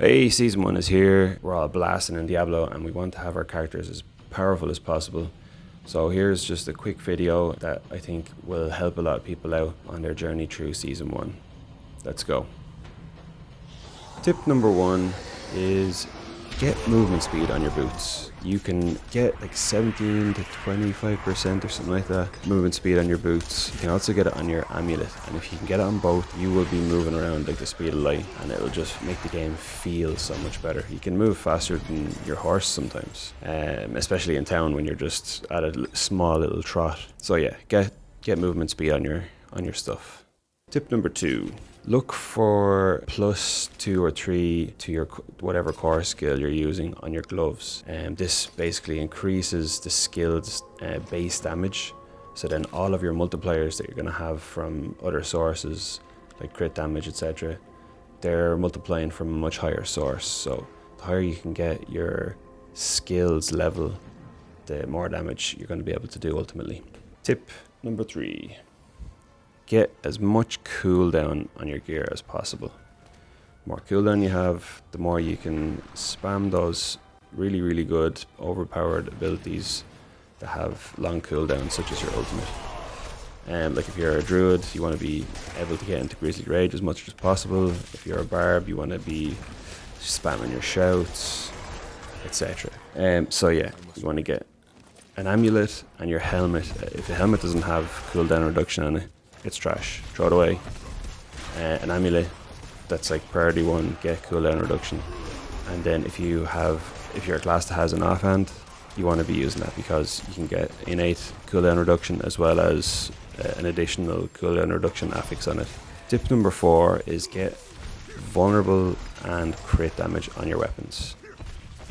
Hey, Season 1 is here. We're all blasting in Diablo and we want to have our characters as powerful as possible. So here's just a quick video that I think will help a lot of people out on their journey through Season 1. Let's go. Tip number 1 is get movement speed on your boots. You can get like 17 to 25% or something like that movement speed on your boots. You can also get it on your amulet, and if you can get it on both, you will be moving around like the speed of light, and it'll just make the game feel so much better. You can move faster than your horse sometimes, especially in town when you're just at a small little trot. So yeah, get movement speed on your stuff. Tip number 2. Look for +2 or 3 to your whatever core skill you're using on your gloves. This basically increases the skill's base damage. So then all of your multipliers that you're going to have from other sources, like crit damage, etc., they're multiplying from a much higher source. So the higher you can get your skills level, the more damage you're going to be able to do ultimately. Tip number 3. Get as much cooldown on your gear as possible. The more cooldown you have, the more you can spam those really good overpowered abilities that have long cooldowns, such as your ultimate. Like if you're a druid, you want to be able to get into Grizzly Rage as much as possible. If you're a barb, you want to be spamming your shouts, etc. So yeah, you want to get an amulet and your helmet. If the helmet doesn't have cooldown reduction on it, it's trash. Throw it away. An amulet, that's like priority 1, get cooldown reduction. And then if you're a class that has an offhand, you want to be using that because you can get innate cooldown reduction as well as an additional cooldown reduction affix on it. Tip number 4 is get vulnerable and crit damage on your weapons.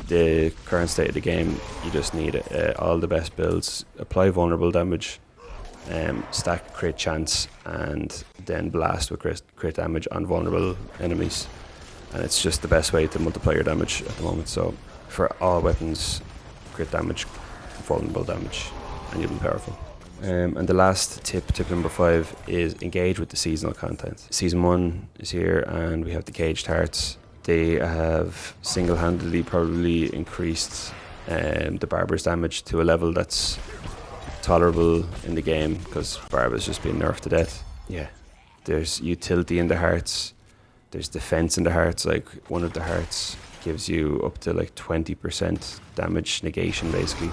The current state of the game, you just need all the best builds. Apply vulnerable damage, stack crit chance, and then blast with crit damage on vulnerable enemies, and it's just the best way to multiply your damage at the moment. So for all weapons, crit damage, vulnerable damage, and you'll be powerful. And the last tip number 5, is engage with the seasonal content. Season 1 is here and we have the caged hearts. They have single-handedly probably increased the barber's damage to a level that's tolerable in the game, because Barb has just been nerfed to death. Yeah, there's utility in the hearts, there's defense in the hearts. Like one of the hearts gives you up to like 20% damage negation, basically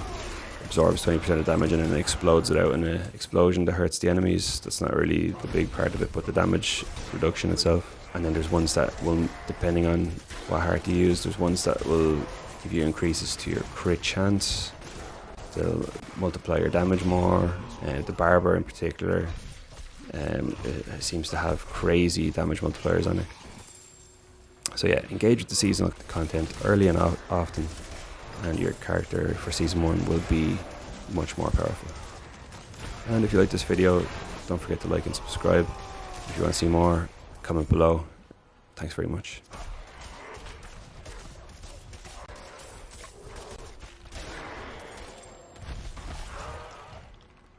absorbs 20% of damage and then explodes it out in an explosion that hurts the enemies. That's not really the big part of it, but the damage reduction itself. And then there's ones that will, depending on what heart you use, there's ones that will give you increases to your crit chance. They'll multiply your damage more. The barber in particular it seems to have crazy damage multipliers on it. So yeah, engage with the seasonal content early and often, and your character for Season 1 will be much more powerful. And if you like this video, don't forget to like and subscribe. If you want to see more, comment below. Thanks very much.